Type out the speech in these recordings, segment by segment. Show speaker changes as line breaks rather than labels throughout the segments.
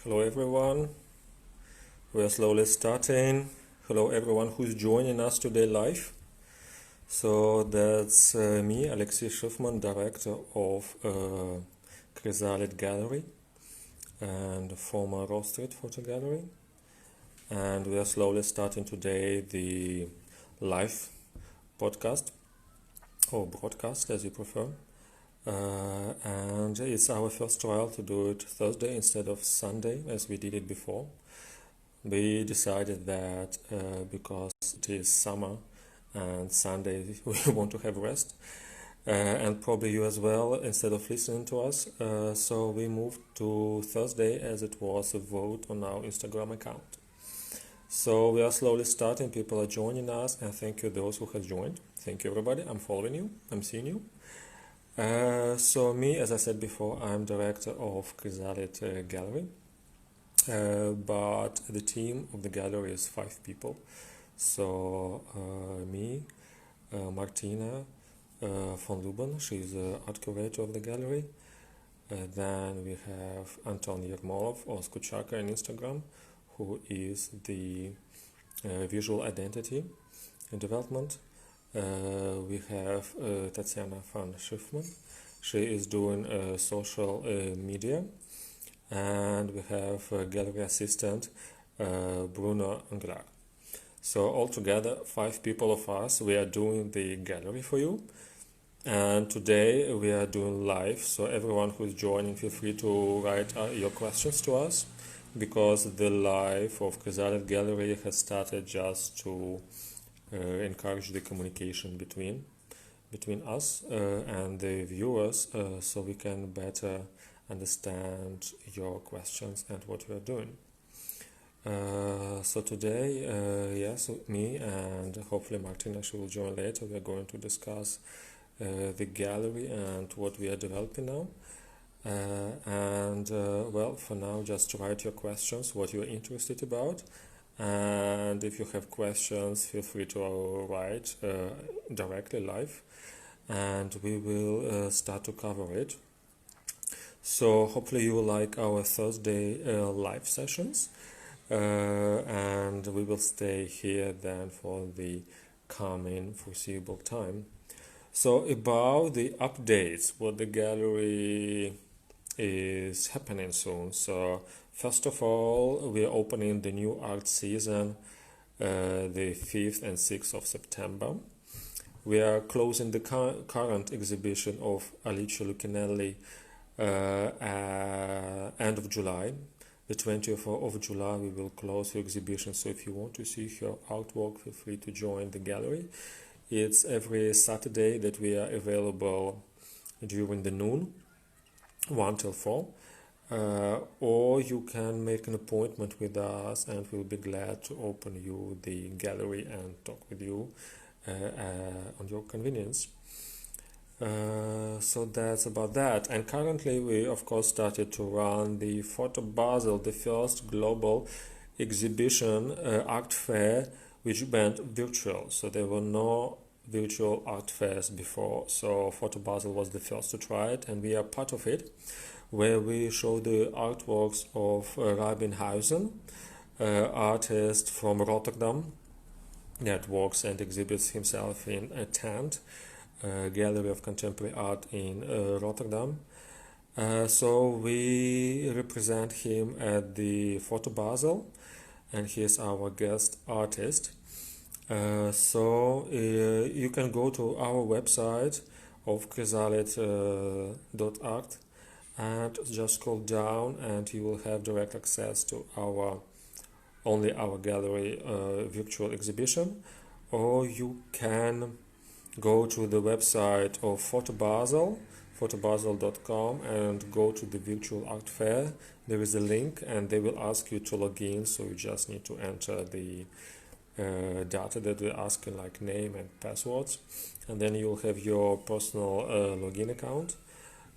Hello everyone, we are slowly starting. Hello everyone who's joining us today live. So that's me, Alexey Shifman, director of Chrysalid Gallery and former Raw Street Photo Gallery. And we are slowly starting today the live podcast or broadcast as you prefer. And it's our first trial to do it Thursday instead of Sunday as we did it before. We decided that because it is summer and Sunday we want to have rest, and probably you as well, instead of listening to us, so we moved to Thursday as it was a vote on our Instagram account. So we are slowly starting, people are joining us, and thank you those who have joined. Thank you everybody, I'm following you, I'm seeing you. So me, as I said before, I'm director of Chrysalid Gallery. But the team of the gallery is 5 people. So me, Martina von Luben, she's the art curator of the gallery. Then we have Anton Yermolov or Skuchaka on Instagram, who is the visual identity and development. We have Tatiana van Shifman. She is doing social media. And we have gallery assistant Bruno Anglar. So altogether 5 people of us, we are doing the gallery for you, and today we are doing live, so everyone who is joining, feel free to write your questions to us, because the live of Chrysalid Gallery has started just to encourage the communication between us and the viewers, so we can better understand your questions and what we are doing. So today, yes, me and hopefully Martina, she will join later. We are going to discuss the gallery and what we are developing now. Well, for now, just write your questions, what you are interested about. And if you have questions, feel free to write directly live, and we will start to cover it. So hopefully you will like our Thursday live sessions, and we will stay here then for the coming foreseeable time. So about the updates, what the gallery is happening soon. So first of all, we are opening the new art season the 5th and 6th of September. We are closing the current exhibition of Alice Lucinelli end of July. The 20th of July we will close the exhibition, so if you want to see her artwork, feel free to join the gallery. It's every Saturday that we are available during the noon, 1 till 4, or you can make an appointment with us and we'll be glad to open you the gallery and talk with you on your convenience. So that's about that. And currently we of course started to run the Photo Basel, the first global exhibition art fair which went virtual. So there were no virtual art fairs before, so Photo Basel was the first to try it, and we are part of it, where we show the artworks of Rabin Huizen, artist from Rotterdam that works and exhibits himself in a tent, Gallery of Contemporary Art in Rotterdam. So we represent him at the Photo Basel, and he is our guest artist. So you can go to our website of chrysalid.art and just scroll down, and you will have direct access to only our gallery virtual exhibition, or you can go to the website of Photo Basel, photobasel.com, and go to the virtual art fair. There is a link and they will ask you to log in, so you just need to enter the data that we're asking, like name and passwords, and then you'll have your personal login account,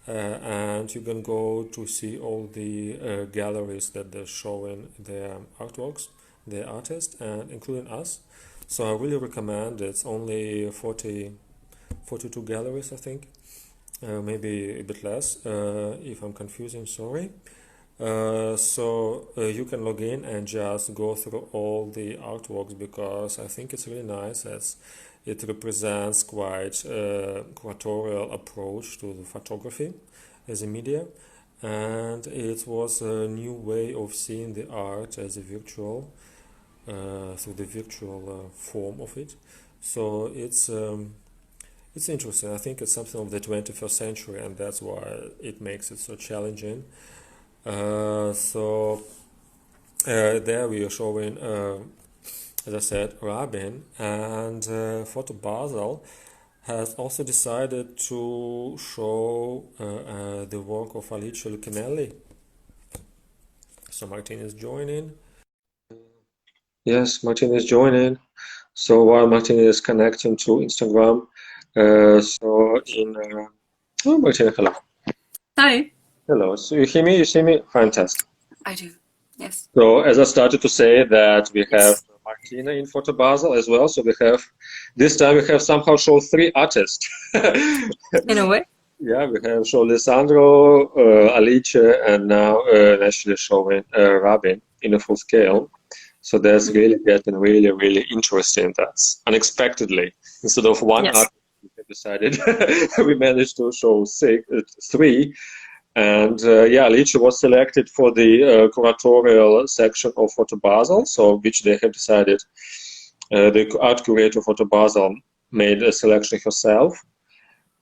and you can go to see all the galleries that they're showing their artworks, their artists, and including us. So I really recommend. It's only 42 galleries, I think, maybe a bit less. If I'm confusing, sorry. So you can log in and just go through all the artworks because I think it's really nice as it represents quite a curatorial approach to the photography as a media, and it was a new way of seeing the art as a virtual through the virtual form of it. So it's interesting. I think it's something of the 21st century, and that's why it makes it so challenging. So there we are showing, as I said, Rabin, and Photo Basel has also decided to show the work of Alexey Shifman. So Martin is joining. Yes, Martin is joining. So while Martin is connecting to Instagram, oh, Martin, hello.
Hi.
Hello. So you hear me? You see me? Fantastic.
I do. Yes.
So as I started to say that we have
Yes.
Martina in Photo Basel as well. So this time we have somehow shown three artists.
In a way.
Yeah, we have shown Lisandro, Alice, and now actually showing Rabin in a full scale. So that's really getting really, really interesting. That's unexpectedly. Instead of one
Yes.
artist, we have decided we managed to show three. And yeah, Alice was selected for the curatorial section of Photo Basel, so which they have decided. The art curator of Photo Basel made a selection herself,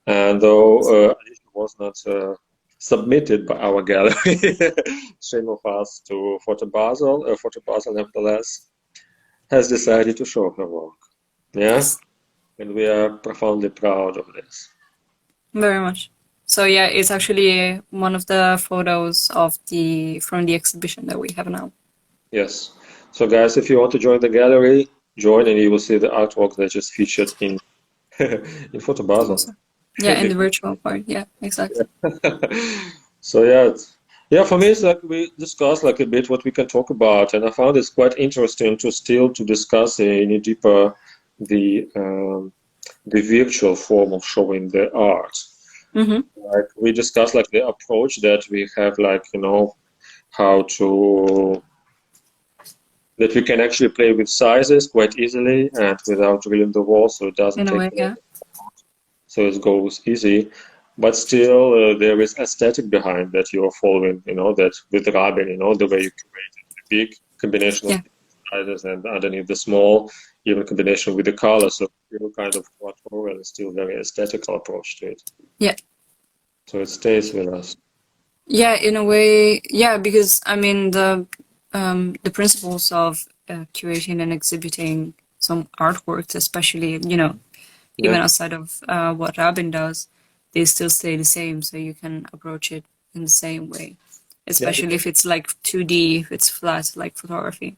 and though Alice was not submitted by our gallery, shame of us to Photo Basel nevertheless has decided to show her work. Yeah,
Yes.
and we are profoundly proud of this.
Very much. So yeah, it's actually one of the photos from the exhibition that we have now.
Yes. So guys, if you want to join the gallery, join and you will see the artwork that is featured in in Photo Basel.
Also. Yeah, in the virtual part. Yeah, exactly.
So yeah, for me it's like we discussed like a bit what we can talk about, and I found it's quite interesting to discuss in a deeper the virtual form of showing the art.
Mm-hmm.
Like we discussed like the approach that we have, like how to that we can actually play with sizes quite easily and without drilling the wall, so it doesn't
In a
take
way, yeah.
so it goes easy. But still, there is aesthetic behind that you are following. That with Rabin, the way you created the big combination of
Yeah.
sizes and underneath the small, even combination with the color. So still kind of quadratorial and still very aesthetical approach to it.
Yeah.
So it stays with us.
Yeah, in a way, yeah, because I mean the principles of curating and exhibiting some artworks, especially, even
Yeah.
outside of what Rabin does, they still stay the same. So you can approach it in the same way,
Yeah.
especially if it's like 2D, if it's flat, like photography.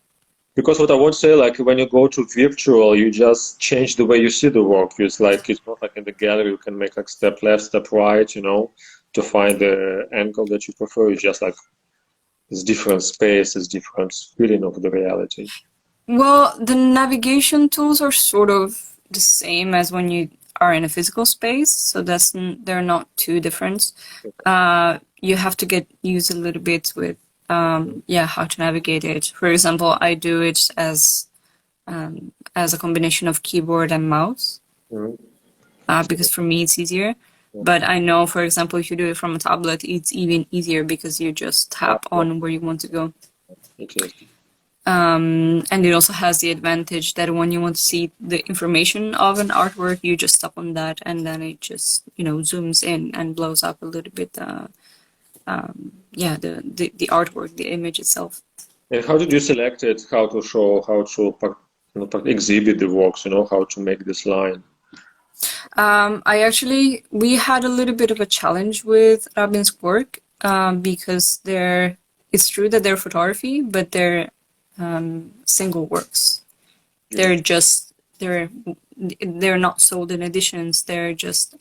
Because what I would say, like when you go to virtual, you just change the way you see the work. It's not like in the gallery you can make like step left, step right, to find the angle that you prefer. It's just like it's different space, it's different feeling of the reality.
Well, the navigation tools are sort of the same as when you are in a physical space, so they're not too different. You have to get used a little bit with how to navigate it. For example, I do it as a combination of keyboard and mouse
Mhm.
because for me it's easier. But I know, for example, if you do it from a tablet, it's even easier because you just tap on where you want to go.
It is.
And it also has the advantage that when you want to see the information of an artwork, you just tap on that and then it just, zooms in and blows up a little bit, the artwork, the image itself.
And how did you select it? How to show, exhibit the works, how to make this line?
We had a little bit of a challenge with Rabin's work because it's true that they're photography, but they're single works. They're just they're not sold in editions. They're just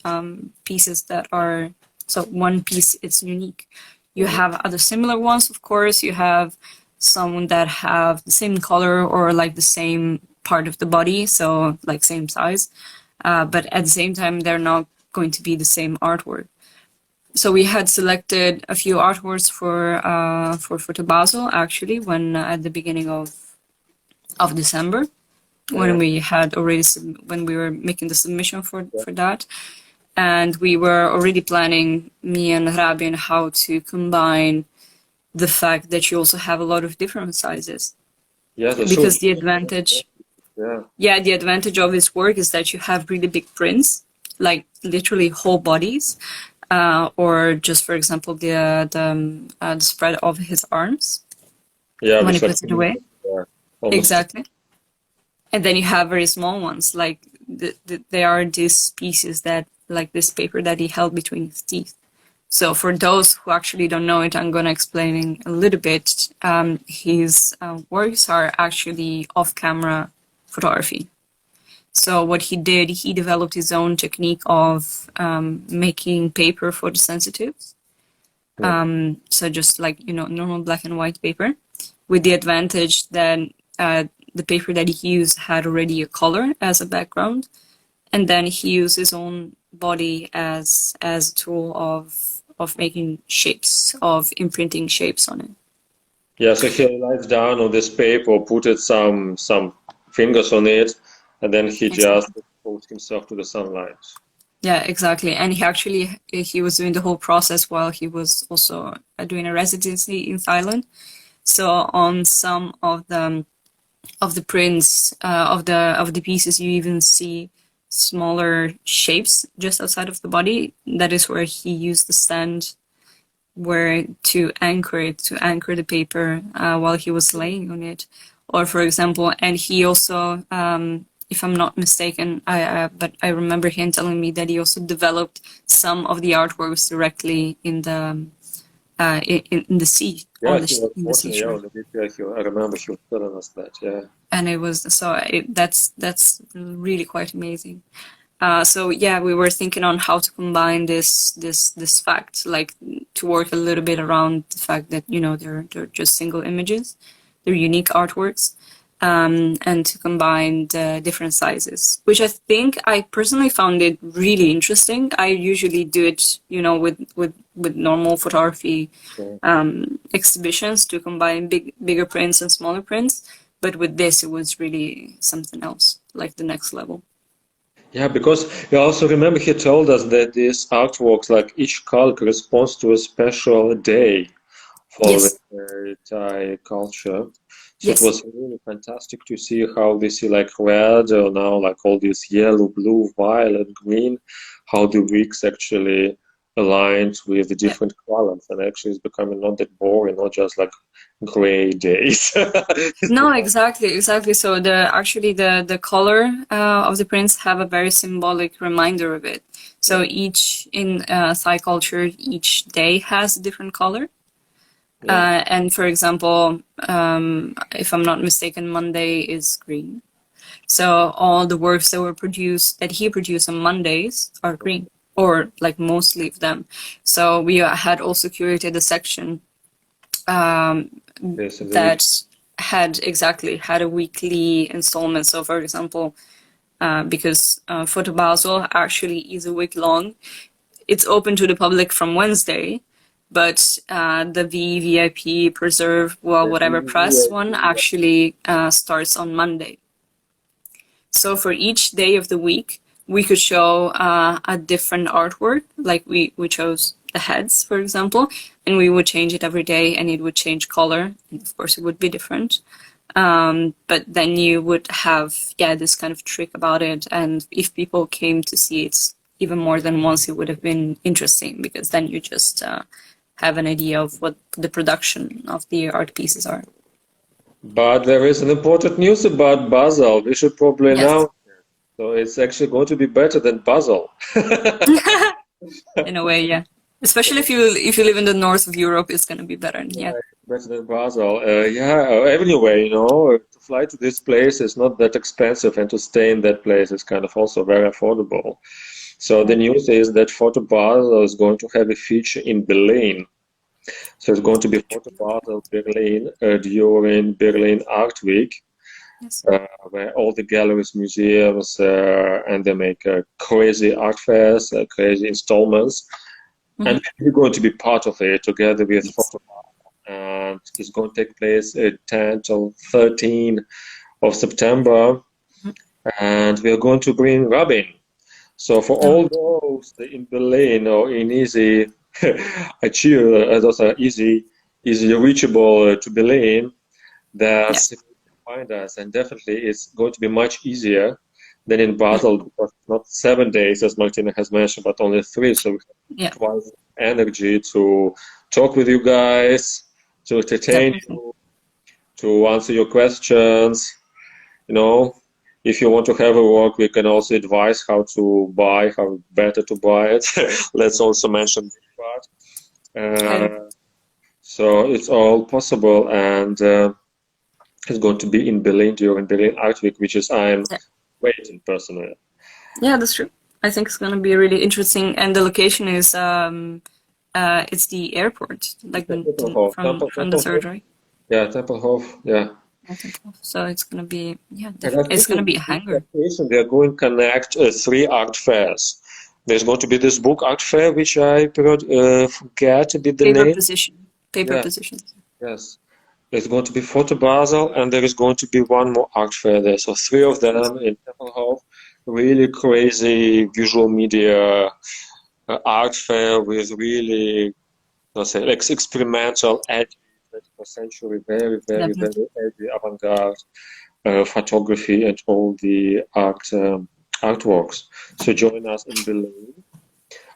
pieces that are so one piece it's unique. You have other similar ones, of course. You have some that have the same color or like the same part of the body, so like same size. But at the same time, they're not going to be the same artwork. So we had selected a few artworks for Photo Basel actually when at the beginning of December, when we had already when we were making the submission for that, and we were already planning, me and Rabin, how to combine the fact that you also have a lot of different sizes.
Yeah, that's
Because
true.
the advantage,
Yeah.
the advantage of his work is that you have really big prints, like literally whole bodies, or just for example the spread of his arms
Yeah,
when he
which like
puts it away.
almost.
Exactly. And then you have very small ones, like they are these pieces that, like this paper that he held between his teeth. So for those who actually don't know it, I'm going to explain a little bit. His works are actually off-camera photography. So what he did, he developed his own technique of making paper photosensitives. So just like, normal black and white paper, with the advantage that the paper that he used had already a color as a background, and then he used his own body as a tool of making shapes, of imprinting shapes on it.
Yeah, so he lies down on this paper, put it some fingers on it, and then he just
Exactly.
exposed himself to the sunlight.
Yeah, exactly. And he was doing the whole process while he was also doing a residency in Thailand. So on some of the prints of the pieces, you even see smaller shapes just outside of the body. That is where he used the sand where to anchor the paper while he was laying on it. Or for example, and he also, if I'm not mistaken, but I remember him telling me that he also developed some of the artworks directly in the sea,
Yeah, he was
in the
watching, yeah,
seashore.
on the video. I remember he was telling us that, yeah.
And it was that's really quite amazing. So yeah, we were thinking on how to combine this fact, like to work a little bit around the fact that they're just single images, they're unique artworks, and to combine the different sizes, which I personally found it really interesting. I usually do it, with normal photography exhibitions to combine bigger prints and smaller prints, but with this, it was really something else, like the next level.
Yeah, because you also remember he told us that these artworks, like each color corresponds to a special day for the
Yes.
Thai culture. So it
Yes.
was really fantastic to see how they see like red or now like all this yellow, blue, violet, green, how the weeks actually aligned with the
Yeah.
different colors, and actually it's becoming not that boring, not just like gray days. It's
No,
become,
exactly. So the color of the prints have a very symbolic reminder of it. So each in Thai culture, each day has a different color.
yeah.
And for example, if I'm not mistaken, Monday is green. So all the works that he produced on Mondays are green, or like mostly of them. So we had also curated a section
Yes, in the week.
that had a weekly installment. So for example, because Photo Basel actually is a week long, it's open to the public from Wednesday, but the VIP Preserve, well, whatever press one actually starts on Monday. So for each day of the week, we could show a different artwork. Like we chose the heads, for example, and we would change it every day, and it would change color, and of course it would be different. But then you would have, this kind of trick about it, and if people came to see it even more than once, it would have been interesting, because then you just have an idea of what the production of the art pieces are.
But there is an important news about Basel. We should probably
Yes.
announce. So it's actually going to be better than Basel.
In a way, yeah. Especially if you live in the north of Europe, it's gonna be better. Yeah.
Yeah, better than Basel. Anyway, to fly to this place is not that expensive, and to stay in that place is kind of also very affordable. So the news is that Photo Basel is going to have a feature in Berlin. So it's going to be Photo Basel Berlin during Berlin Art Week,
Yes.
where all the galleries, museums, and they make crazy art fairs, crazy installments. And we're going to be part of it together with photograph. And it's going to take place at 10 till 13 of September. And we are going to bring Robin. So for all those in Berlin or in easy, those are easy reachable to Berlin, that's find us, and definitely it's going to be much easier than in Basel because it's not 7 days as Martina has mentioned, but only 3. So we have twice energy to talk with you guys, to entertain you, to answer your questions. You know, if you want to have a work, we can also advise how to buy, how better to buy it. Let's also mention this part. So it's all possible, and it's going to be in Berlin during Berlin Art Week, which is I'm waiting personally.
Yeah, that's true. I think it's going to be really interesting, and the location is it's the airport, like from the surgery.
Yeah, Tempelhof. Yeah.
So it's going to be it's going to be a hangar.
They're going to connect 3 art fairs. There's going to be this book art fair, which I forget a bit the name.
Paper positions.
Yes. There's going to be Photo Basel, and there is going to be one more art fair there. So 3 of them in Tempelhof. Really crazy visual media art fair with really, let's say, like experimental, edgy, 21st century, very, very, very edgy avant-garde photography and all the artworks. So join us in Berlin.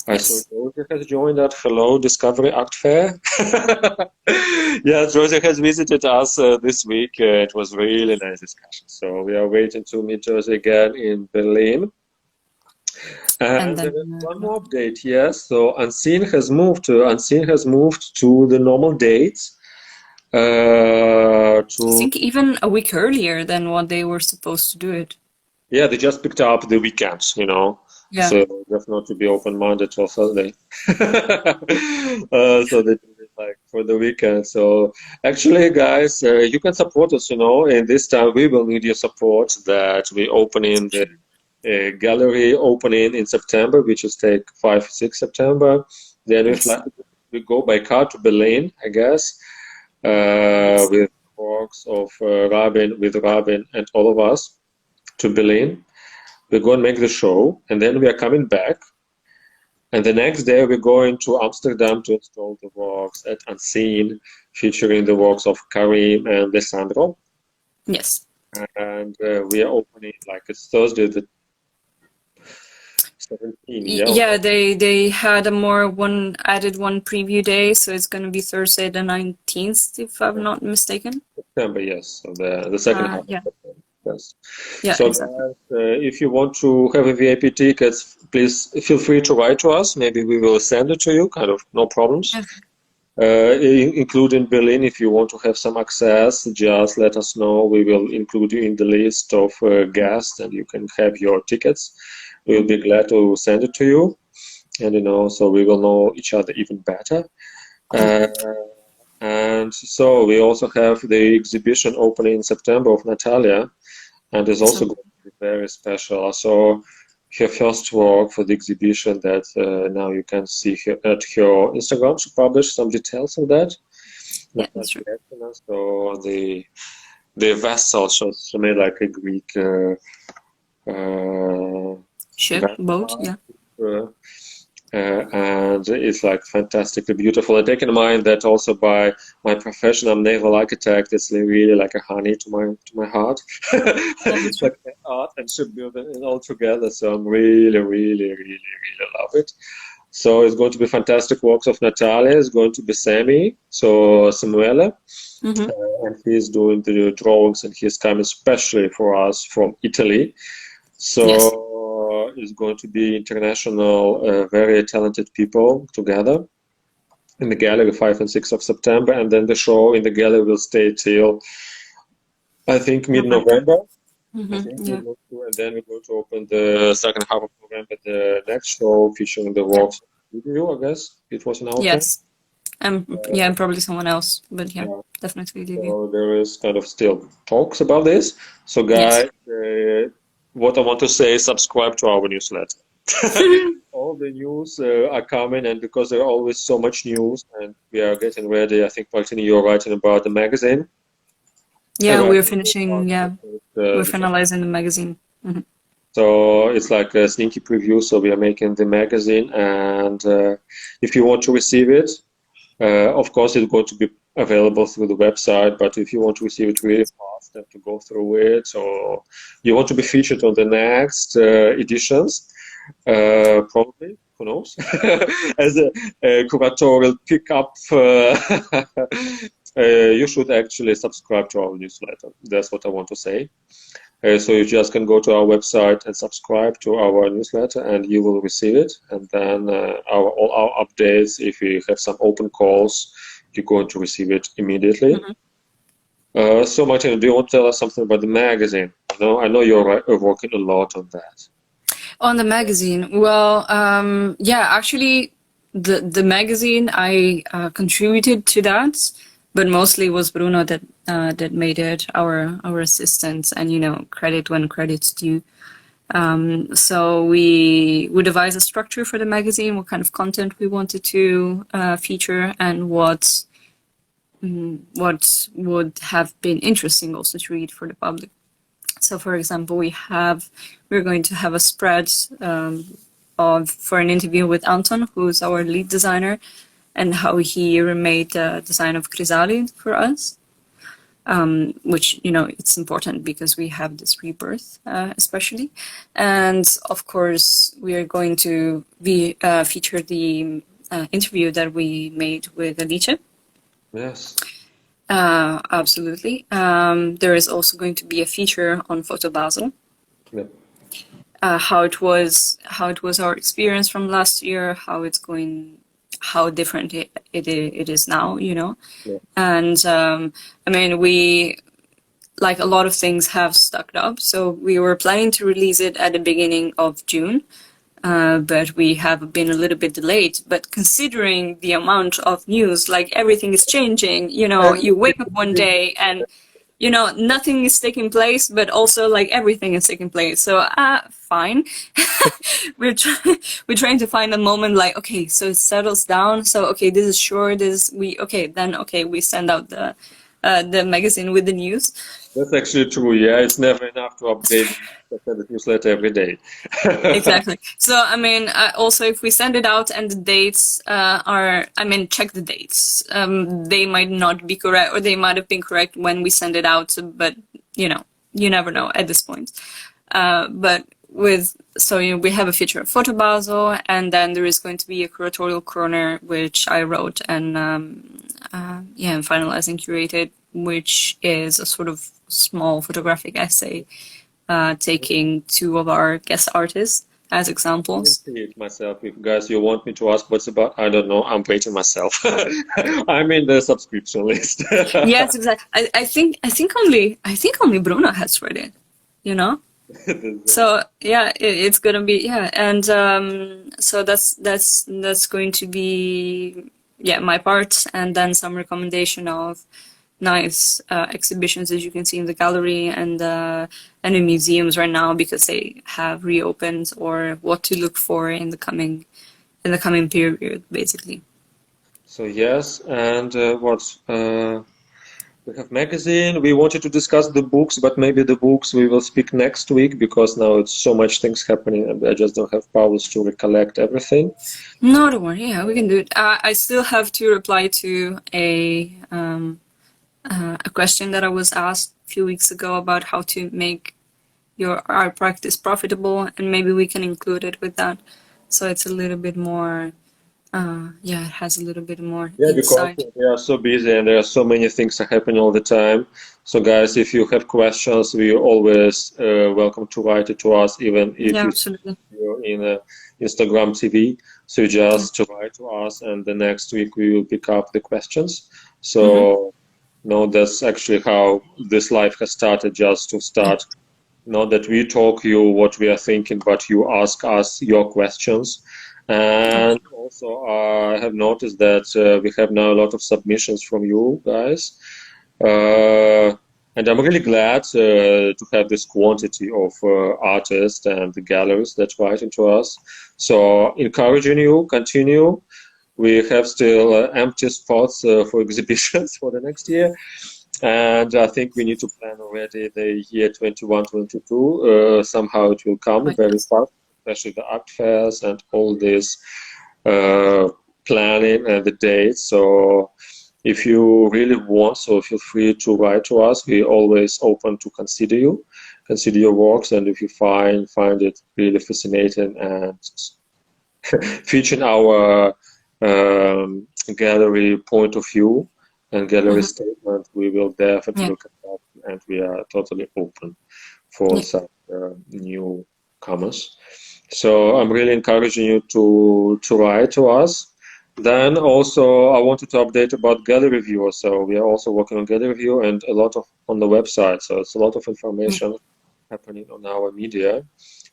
I saw Josie has joined that Hello Discovery Art Fair. Yeah, Josie has visited us this week. It was really nice discussion. So we are waiting to meet Josie again in Berlin. And there is one more update, yes. So Unseen has moved to the normal dates.
I think even a week earlier than what they were supposed to do it.
Yeah, they just picked up the weekends, you know.
Yeah.
So just not to be open Monday till Thursday. So they do it like for the weekend. So actually, guys, you can support us, you know. And this time we will need your support that we open in the gallery opening in September, which is take 5-6 September. Then we go by car to Berlin, I guess, with works of Rabin and all of us to Berlin. We're going to make the show, and then we are coming back. And the next day, we're going to Amsterdam to install the works at Unseen, featuring the works of Karim and Alessandro.
Yes.
And we are opening, like, it's Thursday the 17th.
Yeah, they had added one preview day, so it's going to be Thursday the 19th, if I'm not mistaken.
September, yes. So the second half of September. Yes.
Yeah,
so
exactly.
Guys, if you want to have a VIP tickets, please feel free to write to us. Maybe we will send it to you, kind of, no problems. Including Berlin, if you want to have some access, just let us know. We will include you in the list of guests, and you can have your tickets. We'll be glad to send it to you, and you know, so we will know each other even better. And so we also have the exhibition opening in September of Natalia, and it's also going to be very special. So her first work for the exhibition that now you can see her at her Instagram. She published some details of that.
Yeah, that's true.
So the vessel, she made like a Greek
ship, boat, yeah.
And it's like fantastically beautiful. And take in mind that also by my profession, I'm naval architect. It's really like a honey to my heart. It's like art and shipbuilding and all together. So I'm really, really, really, really love it. So it's going to be fantastic works of Natalia. It's going to be Sammy, so Samuele, and he's doing the drawings, and he's coming especially for us from Italy. So. Is going to be international, very talented people together in the gallery 5 and 6 of September, and then the show in the gallery will stay till I think mid-November. And then we're going to open the second half of November the next show featuring the works of you, I guess it was an outfit.
Yes, and probably someone else, but definitely Livia.
So there is kind of still talks about this. So guys. What I want to say is subscribe to our newsletter. All the news are coming, and because there are always so much news, and we are getting ready. I think, Martina, you're writing about the magazine.
Yeah,
Right.
we're finishing. Yeah, we're finalizing the magazine. Mhm.
So it's like a sneaky preview. So we are making the magazine, and if you want to receive it, of course, it's going to be available through the website. But if you want to receive it really fast, you have to go through it, or you want to be featured on the next editions, probably. Who knows? As a curatorial pickup, you should actually subscribe to our newsletter. That's what I want to say. So you just can go to our website and subscribe to our newsletter, and you will receive it. And then all our updates, if we have some open calls, you're going to receive it immediately.
Mm-hmm.
So Martina, do you want to tell us something about the magazine? I know you're working a lot on that.
On the magazine, well, yeah, actually, the magazine I contributed to that, but mostly was Bruno that made it, our assistant, and credit when credit's due. So we devised a structure for the magazine, what kind of content we wanted to feature, and what would have been interesting also to read for the public. So, for example, we're going to have a spread for an interview with Anton, who's our lead designer, and how he remade the design of Chrysalid for us, which, it's important because we have this rebirth, especially. And, of course, we are going to feature the interview that we made with Alexey.
Yes.
Absolutely. There is also going to be a feature on Photo Basel.
Yep.
How it was our experience from last year, how different it is now,
Yeah.
And I mean, we, like, a lot of things have stuck up. So we were planning to release it at the beginning of June. But we have been a little bit delayed. But considering the amount of news, like, everything is changing, you wake up one day and, nothing is taking place, but also, like, everything is taking place. So, fine. we're trying to find a moment, like, okay, so it settles down. So, okay, this is sure, we send out the magazine with the news.
That's actually true. Yeah, it's never enough to update the newsletter every day.
Exactly. So, I mean, also, if we send it out and the dates check the dates. They might not be correct, or they might have been correct when we send it out, but, you never know at this point. But we have a feature of Photo Basel, and then there is going to be a curatorial corner, which I wrote and, I'm finalizing, curated, which is a sort of small photographic essay, taking two of our guest artists as examples.
I see it myself. If guys, you want me to ask what's about, I don't know. I'm waiting myself. I'm in the subscription list.
Yes, exactly. I think only Bruno has read it. So yeah, it's gonna be and so that's going to be my part, and then some recommendation of nice exhibitions, as you can see in the gallery and in museums right now, because they have reopened, or what to look for in the coming period, basically.
So yes, and we have magazine. We wanted to discuss the books, but maybe the books we will speak next week, because now it's so much things happening and I just don't have powers to recollect everything.
No, don't worry. Yeah, we can do it. I still have to reply to a question that I was asked a few weeks ago about how to make your art practice profitable, and maybe we can include it with that. So it's a little bit more, it has a little bit more insight.
Because we are so busy and there are so many things are happening all the time. So guys, if you have questions, we are always welcome to write it to us, even if you're in Instagram TV. So you just write to us, and the next week we will pick up the questions. So that's actually how this life has started, just to start. Not that we talk you what we are thinking, but you ask us your questions. And also, I have noticed that we have now a lot of submissions from you guys. And I'm really glad to have this quantity of artists and the galleries that writing to us. So encouraging you, continue. We have still empty spots for exhibitions for the next year. And I think we need to plan already the year 21-22. Somehow it will come very fast, especially the art fairs and all this planning and the dates. So if you really want, so feel free to write to us. We're always open to consider your works, and if you find it really fascinating and featuring our gallery point of view and gallery statement, we will definitely look at that, and we are totally open for such newcomers. So I'm really encouraging you to write to us. Then also I wanted to update about gallery review. So we are also working on gallery review and a lot of on the website. So it's a lot of information happening on our media.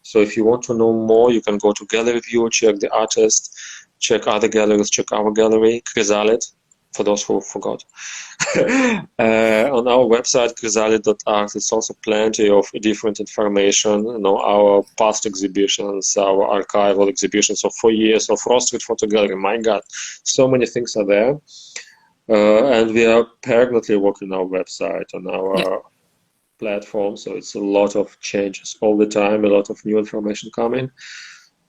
So if you want to know more, you can go to gallery review, check the artist, check other galleries, check our gallery, Chrysalid, for those who forgot. On our website, chrysalid.art, there's also plenty of different information, our past exhibitions, our archival exhibitions of 4 years of Raw Street Photo Gallery. My God, so many things are there. And we are permanently working on our website, on our platform, so it's a lot of changes all the time, a lot of new information coming.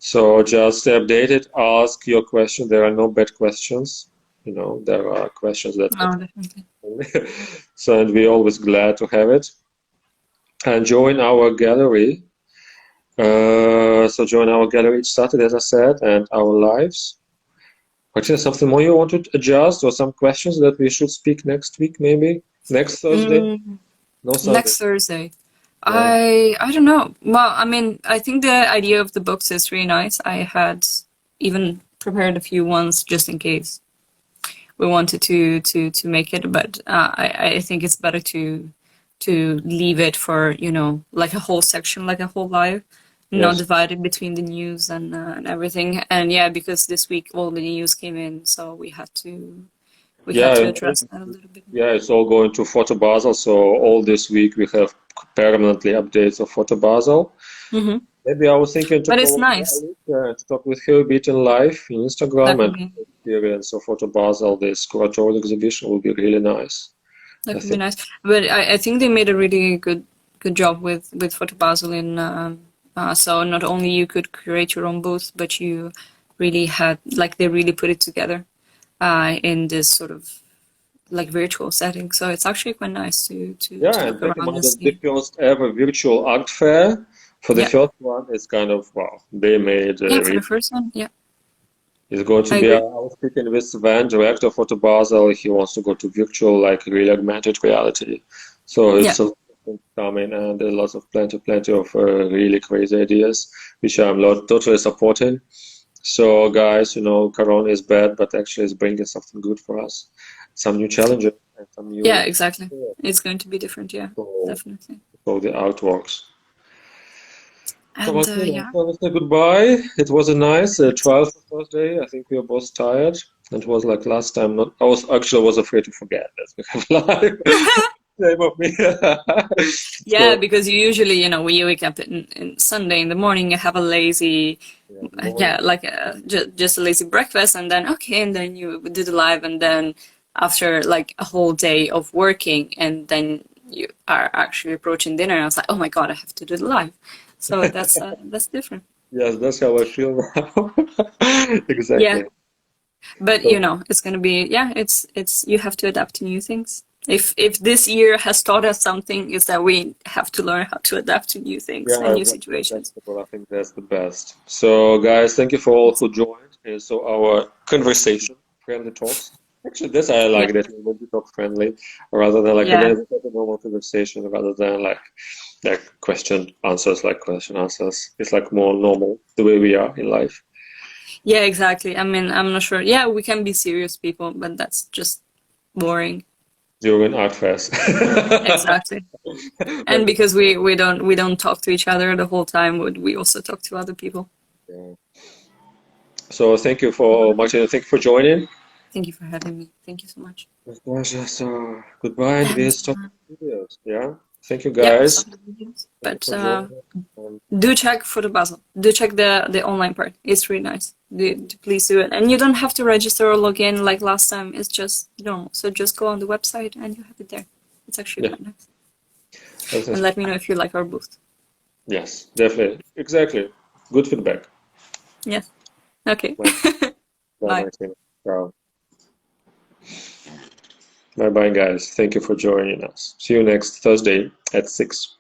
So just stay updated, ask your question. There are no bad questions. There are questions that
definitely.
so, and we're always glad to have it. And join our gallery. So join our gallery each Saturday, as I said, and our lives. Martina, something more you want to adjust, or some questions that we should speak next week, maybe next Thursday? No, Sunday.
Next Thursday. Yeah. I don't know. Well, I mean, I think the idea of the books is really nice. I had even prepared a few ones just in case we wanted to make it, but I think it's better to leave it for like a whole section, like a whole live, not divided between the news and everything. And because this week all the news came in, so we had to address that a little bit.
Yeah, it's all going to Photo Basel. So all this week we have permanently updates of Photo Basel. Maybe I was thinking to,
but it's nice.
To talk with her a bit in live in Instagram and experience of Photo Basel. This curatorial exhibition will be really nice.
That would be nice. But I think they made a really good job with Photo Basel in so not only you could curate your own booth, but you really had they really put it together in this sort of virtual setting. So it's actually quite nice to look around and see.
The first ever virtual art fair. For the first one, it's kind of, they made...
for the first one,
It's going to be, I was speaking with Sven, director of Photo Basel. He wants to go to virtual, really augmented reality. So it's a lot of things coming, and there's plenty of really crazy ideas, which I'm totally supporting. So guys, Corona is bad, but actually it's bringing something good for us. Some new challenges and some new...
Yeah, exactly. It's going to be different, definitely.
So the artworks.
And,
so let's say goodbye. It was a nice trial for Thursday. I think we were both tired. It was like last time. I was afraid to forget that we have live. Same of me.
Because you usually, when you wake up in Sunday in the morning, you have a lazy, just a lazy breakfast, and then and then you do the live, and then after a whole day of working, and then you are actually approaching dinner, and I was like, oh my God, I have to do the live. So that's different.
Yes, that's how I feel now. Exactly.
Yeah. But it's gonna be it's you have to adapt to new things. If this year has taught us something, is that we have to learn how to adapt to new things and new situations.
I think that's the best. So guys, thank you for all who joined. And so our conversation, friendly talks. Actually, this I like that we will be talk friendly rather than a normal conversation, rather than question answers. It's more normal the way we are in life.
Yeah, exactly. I mean, I'm not sure. Yeah, we can be serious people, but that's just boring.
During art fest.
Exactly. And because we don't talk to each other the whole time, we also talk to other people.
Yeah. So thank you Martina. Thank you for joining.
Thank you for having me. Thank you so much.
My pleasure. So goodbye, and
And
we'll stop the videos. Yeah. Thank you,
yeah,
guys.
stop the videos.
Thank you
But
for joining us.
do check for the puzzle. Do check the online part. It's really nice. Please do it. And you don't have to register or log in like last time. It's just normal. So just go on the website and you have it there. It's actually
Yeah.
quite nice.
That's
And
it.
let me know if you like our booth.
Yes, definitely. Exactly. Good feedback.
Yes. Okay.
Bye, bye,
Bye.
Martina. Ciao. Bye bye, guys. Thank you for joining us. See you next Thursday at 6.